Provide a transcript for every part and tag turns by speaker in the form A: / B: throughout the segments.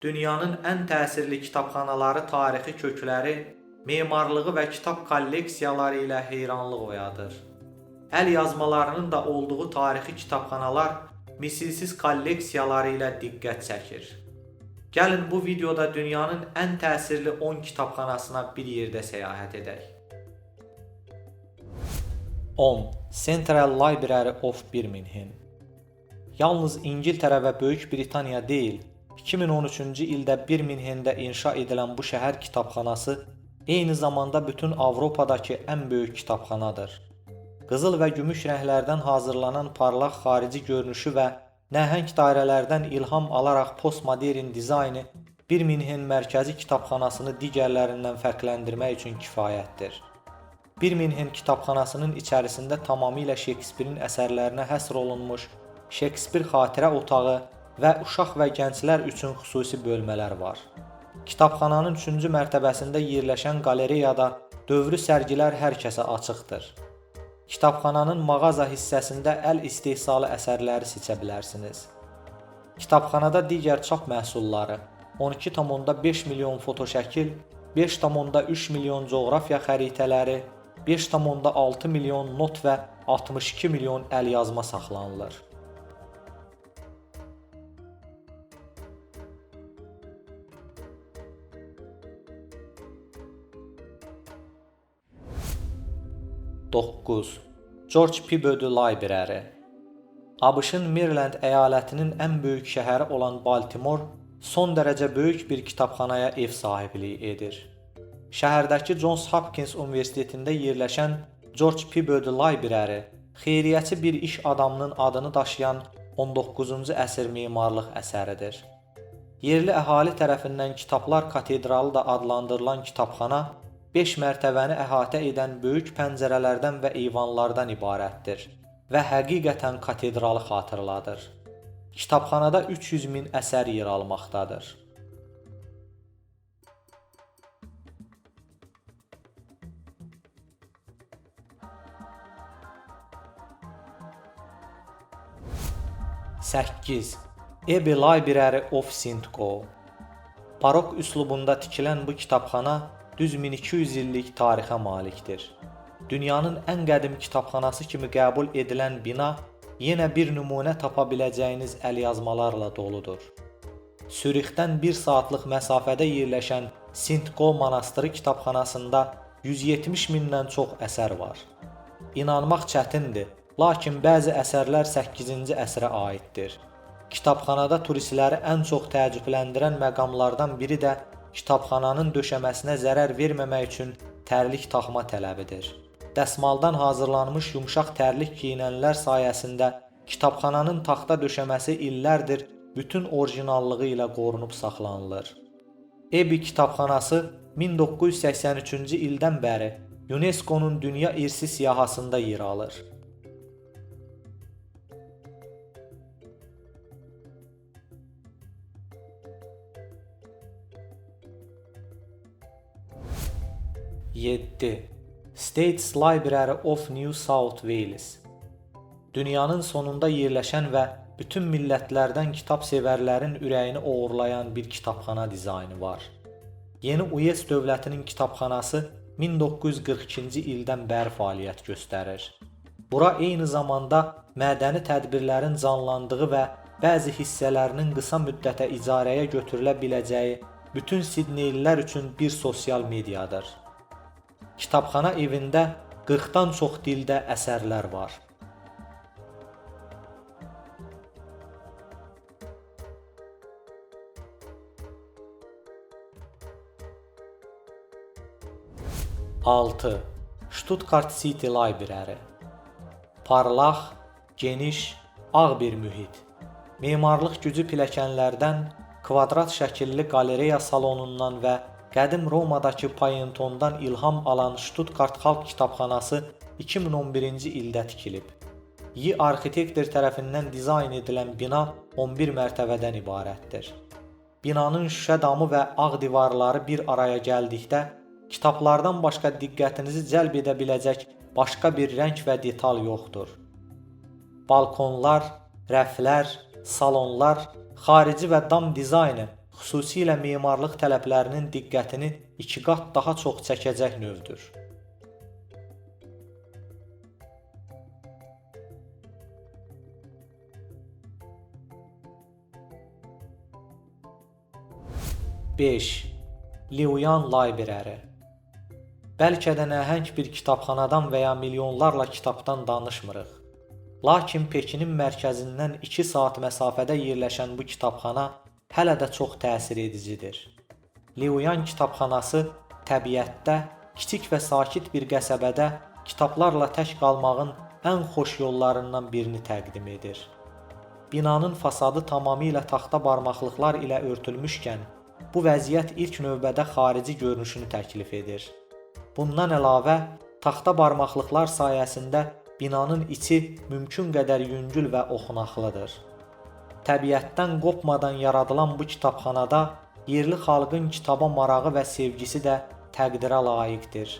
A: Dünyanın ən təsirli kitabxanaları tarixi kökləri, memarlığı və kitab kolleksiyaları ilə heyranlıq oyadır. Əl yazmalarının da olduğu tarixi kitabxanalar misilsiz kolleksiyaları ilə diqqət çəkir. Gəlin bu videoda dünyanın ən təsirli 10 kitabxanasına bir yerdə səyahət edək. 10. Central Library of Birmingham. Yalnız İngiltərə və Böyük Britaniya deyil, 2013-cü ildə Birminghamdə inşa edilən bu şəhər kitabxanası eyni zamanda bütün Avropadakı ən böyük kitabxanadır. Qızıl və gümüş rənglərdən hazırlanan parlaq xarici görünüşü və nəhəng dairələrdən ilham alaraq postmodern dizaynı Birmingham mərkəzi kitabxanasını digərlərindən fərqləndirmək üçün kifayətdir. Birmingham kitabxanasının içərisində tamamilə Shakespeare'in əsərlərinə həsr olunmuş Shakespeare xatirə otağı və uşaq və gənclər üçün xüsusi bölmələr var. Kitabxananın 3-cü mərtəbəsində yerləşən qalereyada dövrü sərgilər hər kəsə açıqdır. Kitabxananın mağaza hissəsində əl istehsalı əsərləri seçə bilərsiniz. Kitabxanada digər çap məhsulları, 12,5 milyon fotoşəkil, 5,3 milyon coğrafiya xəritələri, 5,6 milyon not və 62 milyon əlyazma saxlanılır. George Peabody Library. ABŞ-ın Maryland əyalətinin ən böyük şəhəri olan Baltimore son dərəcə böyük bir kitabxanaya ev sahibliyi edir. Şəhərdəki Johns Hopkins Universitetində yerləşən George Peabody Library xeyriyyəçi bir iş adamının adını daşıyan 19-cu əsr memarlıq əsəridir. Yerli əhali tərəfindən Kitablar Katedralı da adlandırılan kitabxana 5 mərtəbəni əhatə edən böyük pəncərələrdən və eyvanlardan ibarətdir və həqiqətən katedralı xatırladır. Kitabxanada 300 min əsər yer almaqdadır. Abbey Library of St. Go. Barok üslubunda tikilən bu kitabxana düz 1200 illik tarixə malikdir. Dünyanın ən qədim kitabxanası kimi qəbul edilən bina yenə bir nümunə tapa biləcəyiniz əlyazmalarla doludur. Sürixdən 1 saatlıq məsafədə yerləşən St. Go monastırı kitabxanasında 170 mindən çox əsər var. İnanmaq çətindir, lakin bəzi əsərlər 8-ci əsrə aiddir. Kitabxanada turistləri ən çox təəccübləndirən məqamlardan biri də kitabxananın döşəməsinə zərər verməmək üçün tərlik taxma tələbidir. Dəsmaldan hazırlanmış yumşaq tərlik geyinənlər sayəsində kitabxananın taxta döşəməsi illərdir bütün orijinallığı ilə qorunub saxlanılır. Abbey kitabxanası 1983-cü ildən bəri UNESCO-nun Dünya İrsi siyahısında yer alır. States Library of New South Wales. Dünyanın sonunda yerləşən və bütün millətlərdən kitab sevərlərin ürəyini oğurlayan bir kitabxana dizaynı var. Yeni Uels dövlətinin kitabxanası 1942-ci ildən bəri fəaliyyət göstərir. Bura eyni zamanda mədəni tədbirlərin canlandığı və bəzi hissələrinin qısa müddətə icarəyə götürülə biləcəyi bütün Sidneylilər üçün bir sosial mediadır. Kitabxana evində 40-dan çox dildə əsərlər var. Stuttgart City Library. Parlaq, geniş, ağ bir mühit. Memarlıq gücü pilləkənlərdən, kvadrat şəkilli qalereya salonundan və qədim Romadakı Payintondan ilham alan Stuttgart Xalq Kitabxanası 2011-ci ildə tikilib. Arxitektor tərəfindən dizayn edilən bina 11 mərtəbədən ibarətdir. Binanın şüşə damı və ağ divarları bir araya gəldikdə, kitablardan başqa diqqətinizi cəlb edə biləcək başqa bir rəng və detal yoxdur. Balkonlar, rəflər, salonlar, xarici və dam dizaynı xüsusilə memarlıq tələblərinin diqqətini 2 qat daha çox çəkəcək növdür. Beş. Liuyan Library. Bəlkə də nəhəng bir kitabxanadan və ya milyonlarla kitabdan danışmırıq. Lakin Pekinin mərkəzindən 2 saat məsafədə yerləşən bu kitabxana hələ də çox təsir edicidir. Liuyan kitabxanası təbiətdə, kiçik və sakit bir qəsəbədə kitablarla tək qalmağın ən xoş yollarından birini təqdim edir. Binanın fasadı tamamilə taxta barmaqlıqlar ilə örtülmüşkən, bu vəziyyət ilk növbədə xarici görünüşünü təklif edir. Bundan əlavə, taxta barmaqlıqlar sayəsində binanın içi mümkün qədər yüngül və oxunaqlıdır. Təbiətdən qopmadan yaradılan bu kitabxanada yerli xalqın kitaba marağı və sevgisi də təqdirə layiqdir.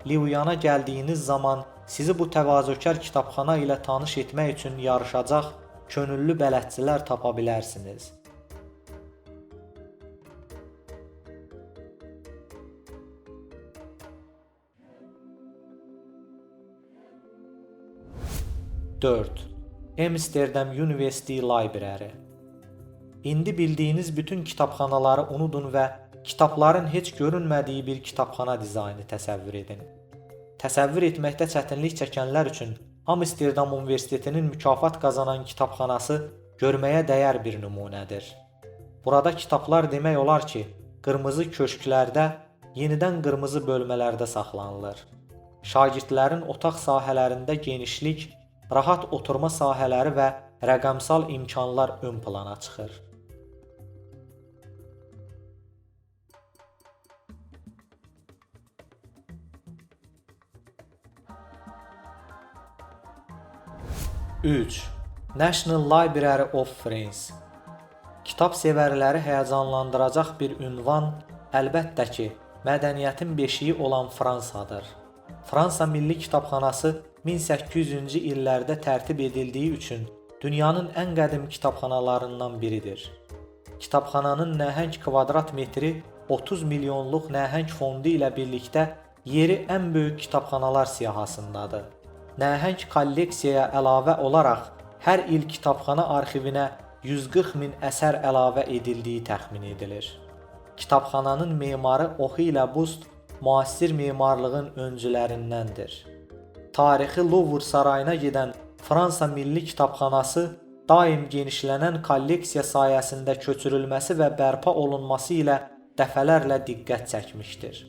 A: Liuyana gəldiyiniz zaman sizi bu təvazökar kitabxana ilə tanış etmək üçün yarışacaq könüllü bələdçilər tapa bilərsiniz. Dörd. Amsterdam University Library. İndi bildiyiniz bütün kitabxanaları unudun və kitabların heç görünmədiyi bir kitabxana dizaynı təsəvvür edin. Təsəvvür etməkdə çətinlik çəkənlər üçün Amsterdam Universitetinin mükafat qazanan kitabxanası görməyə dəyər bir nümunədir. Burada kitablar demək olar ki, qırmızı köşklərdə, yenidən qırmızı bölmələrdə saxlanılır. Şagirdlərin otaq sahələrində genişlik, rahat oturma sahələri və rəqəmsal imkanlar ön plana çıxır. Üç. National Library of France. Kitab sevərləri həyəcanlandıracaq bir ünvan, əlbəttə ki, mədəniyyətin beşiyi olan Fransadır. Fransa Milli Kitabxanası 1800-cü illərdə tərtib edildiyi üçün dünyanın ən qədim kitabxanalarından biridir. Kitabxananın nəhəng kvadrat metri 30 milyonluq nəhəng fondu ilə birlikdə yeri ən böyük kitabxanalar siyahısındadır. Nəhəng kolleksiyaya əlavə olaraq hər il kitabxana arxivinə 140 min əsər əlavə edildiyi təxmin edilir. Kitabxananın memarı Oxila Bust müasir memarlığın öncülərindəndir. Tarixi Louvre sarayına gedən Fransa Milli Kitabxanası daim genişlənən kolleksiya sayəsində köçürülməsi və bərpa olunması ilə dəfələrlə diqqət çəkmişdir.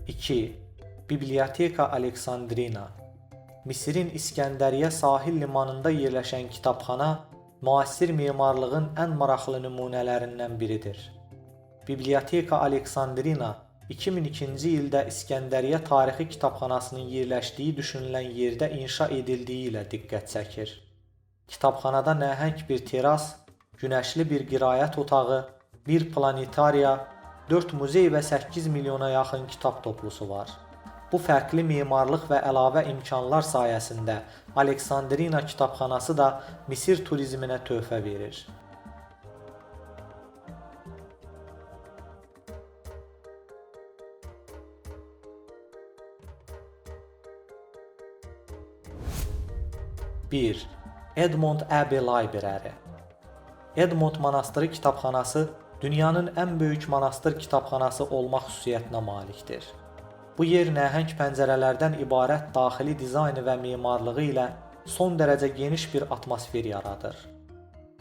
A: İki. Biblioteka Aleksandrina. Misirin İskəndəriyyə sahil limanında yerləşən kitabxana müasir memarlığın ən maraqlı nümunələrindən biridir. Biblioteka Aleksandrina 2002-ci ildə İskəndəriyyə tarixi kitabxanasının yerləşdiyi düşünülən yerdə inşa edildiyi ilə diqqət çəkir. Kitabxanada nəhəng bir teras, günəşli bir qiraət otağı, bir planetariya, 4 muzey və 8 milyona yaxın kitab toplusu var. Bu fərqli memarlıq və əlavə imkanlar sayəsində Aleksandrina kitabxanası da Misir turizminə töhfə verir. Bir. Edmond Abbey Library. Edmond monastırı kitabxanası dünyanın ən böyük monastır kitabxanası olmaq xüsusiyyətinə malikdir. Bu yer nəhəng pəncərələrdən ibarət daxili dizaynı və memarlığı ilə son dərəcə geniş bir atmosfer yaradır.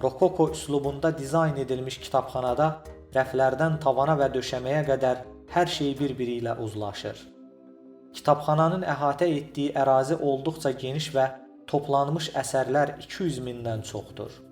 A: Rokoko üslubunda dizayn edilmiş kitabxanada rəflərdən tavana və döşəməyə qədər hər şey bir-biri ilə uzlaşır. Kitabxananın əhatə etdiyi ərazi olduqca geniş və toplanmış əsərlər 200 mindən çoxdur.